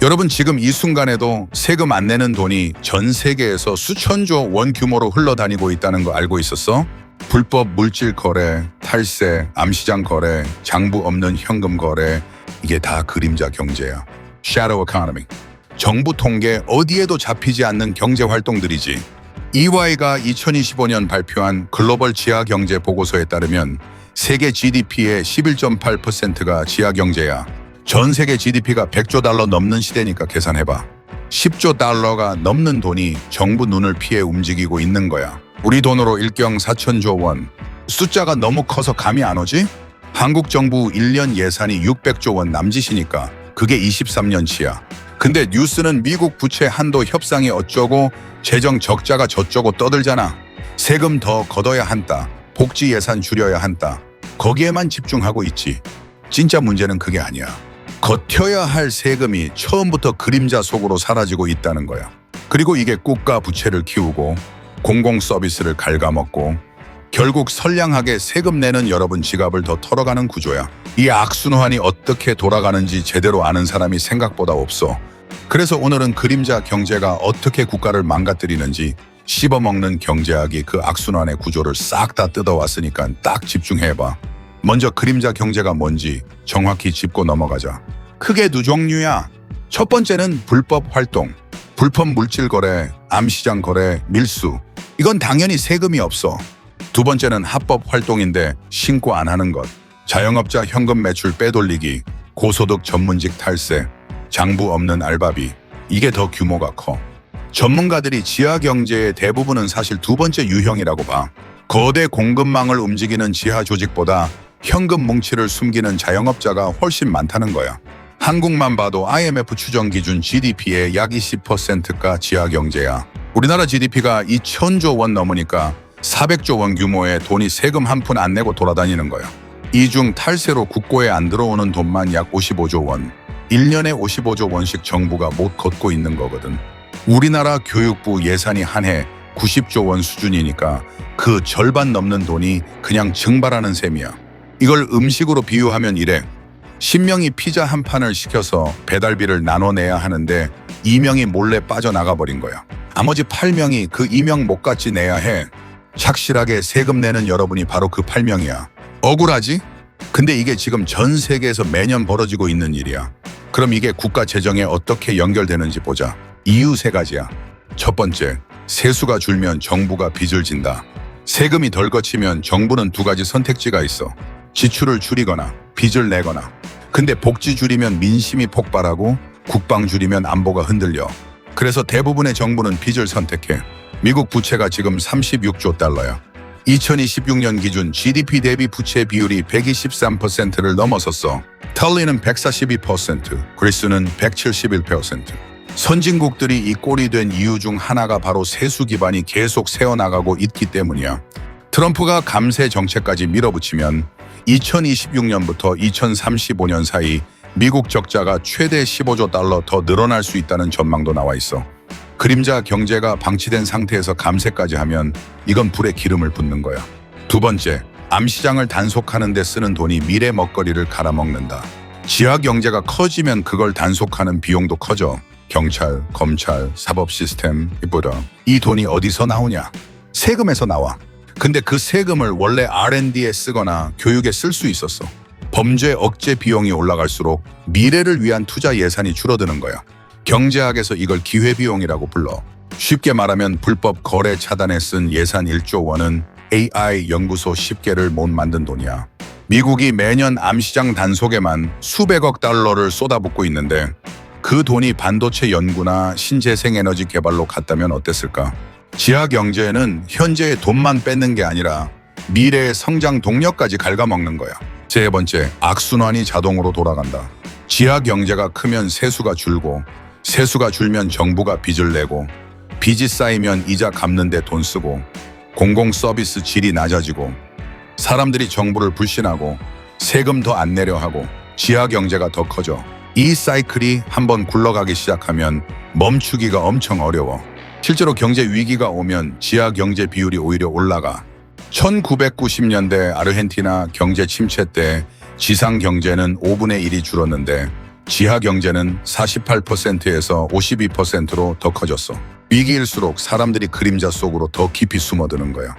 여러분 지금 이 순간에도 세금 안 내는 돈이 전 세계에서 수천조 원 규모로 흘러다니고 있다는 거 알고 있었어? 불법 물질 거래, 탈세, 암시장 거래, 장부 없는 현금 거래, 이게 다 그림자 경제야. Shadow Economy. 정부 통계 어디에도 잡히지 않는 경제 활동들이지. EY가 2025년 발표한 글로벌 지하 경제 보고서에 따르면 세계 GDP의 11.8%가 지하 경제야. 전 세계 GDP가 100조 달러 넘는 시대니까 계산해봐. 10조 달러가 넘는 돈이 정부 눈을 피해 움직이고 있는 거야. 우리 돈으로 일경 4천조 원. 숫자가 너무 커서 감이 안 오지? 한국 정부 1년 예산이 600조 원 남짓이니까 그게 23년치야. 근데 뉴스는 미국 부채 한도 협상이 어쩌고 재정 적자가 저쩌고 떠들잖아. 세금 더 걷어야 한다. 복지 예산 줄여야 한다. 거기에만 집중하고 있지. 진짜 문제는 그게 아니야. 걷혀야 할 세금이 처음부터 그림자 속으로 사라지고 있다는 거야. 그리고 이게 국가 부채를 키우고 공공 서비스를 갉아먹고 결국 선량하게 세금 내는 여러분 지갑을 더 털어가는 구조야. 이 악순환이 어떻게 돌아가는지 제대로 아는 사람이 생각보다 없어. 그래서 오늘은 그림자 경제가 어떻게 국가를 망가뜨리는지 씹어먹는 경제학이 그 악순환의 구조를 싹 다 뜯어왔으니까 딱 집중해봐. 먼저 그림자 경제가 뭔지 정확히 짚고 넘어가자. 크게 두 종류야. 첫 번째는 불법 활동, 불법 물질 거래, 암시장 거래, 밀수. 이건 당연히 세금이 없어. 두 번째는 합법 활동인데 신고 안 하는 것. 자영업자 현금 매출 빼돌리기, 고소득 전문직 탈세, 장부 없는 알바비. 이게 더 규모가 커. 전문가들이 지하 경제의 대부분은 사실 두 번째 유형이라고 봐. 거대 공급망을 움직이는 지하 조직보다 현금 뭉치를 숨기는 자영업자가 훨씬 많다는 거야. 한국만 봐도 IMF 추정 기준 GDP의 약 20%가 지하 경제야. 우리나라 GDP가 2천조 원 넘으니까 400조 원 규모의 돈이 세금 한 푼 안 내고 돌아다니는 거야. 이 중 탈세로 국고에 안 들어오는 돈만 약 55조 원. 1년에 55조 원씩 정부가 못 걷고 있는 거거든. 우리나라 교육부 예산이 한 해 90조 원 수준이니까 그 절반 넘는 돈이 그냥 증발하는 셈이야. 이걸 음식으로 비유하면 이래. 10명이 피자 한 판을 시켜서 배달비를 나눠내야 하는데 2명이 몰래 빠져나가 버린 거야. 나머지 8명이 그 2명 몫같이 내야 해. 착실하게 세금 내는 여러분이 바로 그 8명이야. 억울하지? 근데 이게 지금 전 세계에서 매년 벌어지고 있는 일이야. 그럼 이게 국가 재정에 어떻게 연결되는지 보자. 이유 세 가지야. 첫 번째, 세수가 줄면 정부가 빚을 진다. 세금이 덜 거치면 정부는 두 가지 선택지가 있어. 지출을 줄이거나 빚을 내거나. 근데 복지 줄이면 민심이 폭발하고 국방 줄이면 안보가 흔들려. 그래서 대부분의 정부는 빚을 선택해. 미국 부채가 지금 36조 달러야. 2026년 기준 GDP 대비 부채 비율이 123%를 넘어섰어. 이탈리아는 142%, 그리스는 171%. 선진국들이 이 꼴이 된 이유 중 하나가 바로 세수 기반이 계속 새어나가고 있기 때문이야. 트럼프가 감세 정책까지 밀어붙이면 2026년부터 2035년 사이 미국 적자가 최대 15조 달러 더 늘어날 수 있다는 전망도 나와 있어. 그림자 경제가 방치된 상태에서 감세까지 하면 이건 불에 기름을 붓는 거야. 두 번째, 암시장을 단속하는 데 쓰는 돈이 미래 먹거리를 갈아먹는다. 지하 경제가 커지면 그걸 단속하는 비용도 커져. 경찰, 검찰, 사법 시스템, 이보다 이 돈이 어디서 나오냐? 세금에서 나와. 근데 그 세금을 원래 R&D에 쓰거나 교육에 쓸 수 있었어. 범죄 억제 비용이 올라갈수록 미래를 위한 투자 예산이 줄어드는 거야. 경제학에서 이걸 기회비용이라고 불러. 쉽게 말하면 불법 거래 차단에 쓴 예산 1조 원은 AI 연구소 10개를 못 만든 돈이야. 미국이 매년 암시장 단속에만 수백억 달러를 쏟아붓고 있는데 그 돈이 반도체 연구나 신재생에너지 개발로 갔다면 어땠을까? 지하 경제는 현재의 돈만 뺏는 게 아니라 미래의 성장 동력까지 갉아먹는 거야. 세 번째, 악순환이 자동으로 돌아간다. 지하 경제가 크면 세수가 줄고, 세수가 줄면 정부가 빚을 내고, 빚이 쌓이면 이자 갚는 데 돈 쓰고, 공공 서비스 질이 낮아지고, 사람들이 정부를 불신하고, 세금 더 안 내려 하고, 지하 경제가 더 커져. 이 사이클이 한번 굴러가기 시작하면 멈추기가 엄청 어려워. 실제로 경제 위기가 오면 지하 경제 비율이 오히려 올라가. 1990년대 아르헨티나 경제 침체 때 지상 경제는 5분의 1이 줄었는데 지하 경제는 48%에서 52%로 더 커졌어. 위기일수록 사람들이 그림자 속으로 더 깊이 숨어드는 거야.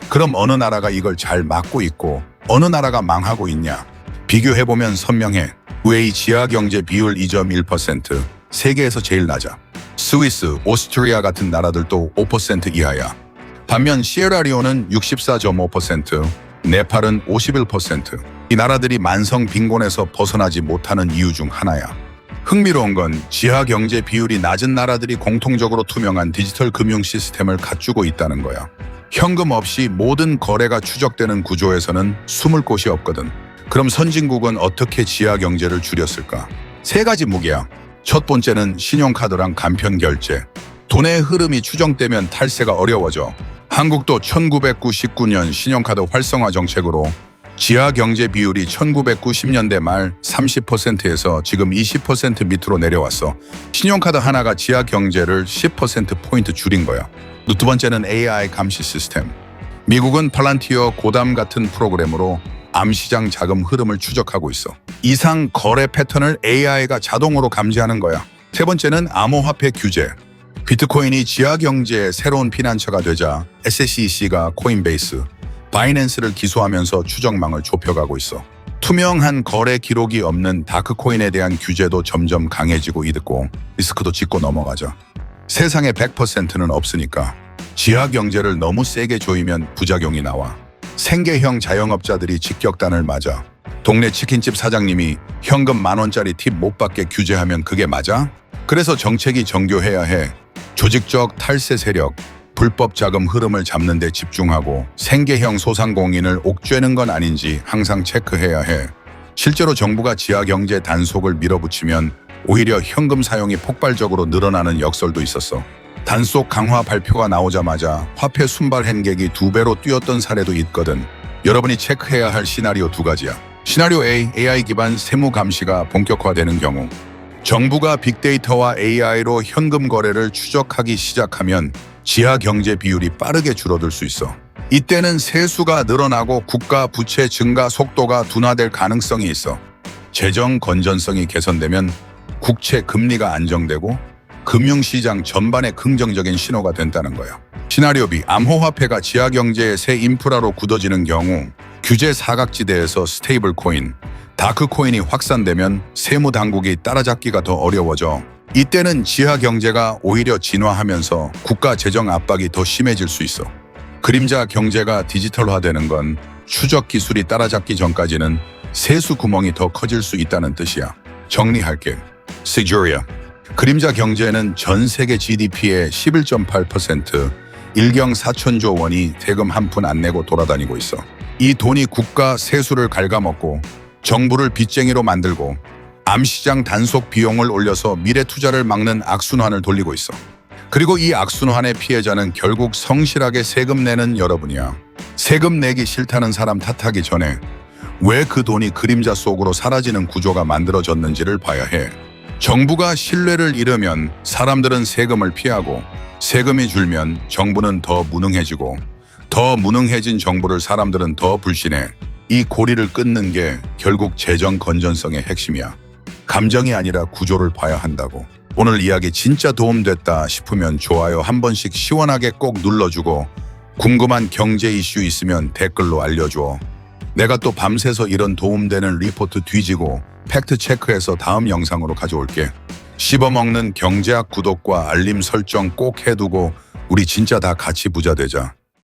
그럼 어느 나라가 이걸 잘 막고 있고 어느 나라가 망하고 있냐? 비교해보면 선명해. 웨이 지하 경제 비율 2.1%, 세계에서 제일 낮아. 스위스, 오스트리아 같은 나라들도 5% 이하야. 반면 시에라리온은 64.5%, 네팔은 51%. 이 나라들이 만성 빈곤에서 벗어나지 못하는 이유 중 하나야. 흥미로운 건 지하 경제 비율이 낮은 나라들이 공통적으로 투명한 디지털 금융 시스템을 갖추고 있다는 거야. 현금 없이 모든 거래가 추적되는 구조에서는 숨을 곳이 없거든. 그럼 선진국은 어떻게 지하 경제를 줄였을까? 세 가지 무기야. 첫 번째는 신용카드랑 간편 결제. 돈의 흐름이 추정되면 탈세가 어려워져. 한국도 1999년 신용카드 활성화 정책으로 지하 경제 비율이 1990년대 말 30%에서 지금 20% 밑으로 내려왔어. 신용카드 하나가 지하 경제를 10%포인트 줄인 거야. 두 번째는 AI 감시 시스템. 미국은 팔란티어 고담 같은 프로그램으로 암시장 자금 흐름을 추적하고 있어. 이상 거래 패턴을 AI가 자동으로 감지하는 거야. 세 번째는 암호화폐 규제. 비트코인이 지하 경제의 새로운 피난처가 되자 SEC가 코인베이스, 바이낸스를 기소하면서 추적망을 좁혀가고 있어. 투명한 거래 기록이 없는 다크코인에 대한 규제도 점점 강해지고 있고 리스크도 짚고 넘어가자. 세상에 100%는 없으니까 지하 경제를 너무 세게 조이면 부작용이 나와. 생계형 자영업자들이 직격단을 맞아. 동네 치킨집 사장님이 현금 10,000원짜리 팁 못 받게 규제하면 그게 맞아? 그래서 정책이 정교해야 해. 조직적 탈세 세력, 불법 자금 흐름을 잡는 데 집중하고 생계형 소상공인을 옥죄는 건 아닌지 항상 체크해야 해. 실제로 정부가 지하 경제 단속을 밀어붙이면 오히려 현금 사용이 폭발적으로 늘어나는 역설도 있었어. 단속 강화 발표가 나오자마자 화폐 순발 행객이 2배로 뛰었던 사례도 있거든. 여러분이 체크해야 할 시나리오 2가지야. 시나리오 A, AI 기반 세무 감시가 본격화되는 경우. 정부가 빅데이터와 AI로 현금 거래를 추적하기 시작하면 지하 경제 비율이 빠르게 줄어들 수 있어. 이때는 세수가 늘어나고 국가 부채 증가 속도가 둔화될 가능성이 있어. 재정 건전성이 개선되면 국채 금리가 안정되고 금융시장 전반에 긍정적인 신호가 된다는 거야. 시나리오 B, 암호화폐가 지하 경제의 새 인프라로 굳어지는 경우 규제 사각지대에서 스테이블 코인, 다크코인이 확산되면 세무당국이 따라잡기가 더 어려워져. 이때는 지하 경제가 오히려 진화하면서 국가 재정 압박이 더 심해질 수 있어. 그림자 경제가 디지털화되는 건 추적 기술이 따라잡기 전까지는 세수 구멍이 더 커질 수 있다는 뜻이야. 정리할게. 시주리아. 그림자 경제는 전 세계 GDP의 11.8%, 일경 4천조 원이 세금 한 푼 안 내고 돌아다니고 있어. 이 돈이 국가 세수를 갉아먹고 정부를 빚쟁이로 만들고 암시장 단속 비용을 올려서 미래 투자를 막는 악순환을 돌리고 있어. 그리고 이 악순환의 피해자는 결국 성실하게 세금 내는 여러분이야. 세금 내기 싫다는 사람 탓하기 전에 왜 그 돈이 그림자 속으로 사라지는 구조가 만들어졌는지를 봐야 해. 정부가 신뢰를 잃으면 사람들은 세금을 피하고 세금이 줄면 정부는 더 무능해지고 더 무능해진 정부를 사람들은 더 불신해. 이 고리를 끊는 게 결국 재정 건전성의 핵심이야. 감정이 아니라 구조를 봐야 한다고. 오늘 이야기 진짜 도움됐다 싶으면 좋아요 한 번씩 시원하게 꼭 눌러주고 궁금한 경제 이슈 있으면 댓글로 알려줘. 내가 또 밤새서 이런 도움되는 리포트 뒤지고 팩트 체크해서 다음 영상으로 가져올게. 씹어먹는 경제학 구독과 알림 설정 꼭 해두고 우리 진짜 다 같이 부자 되자.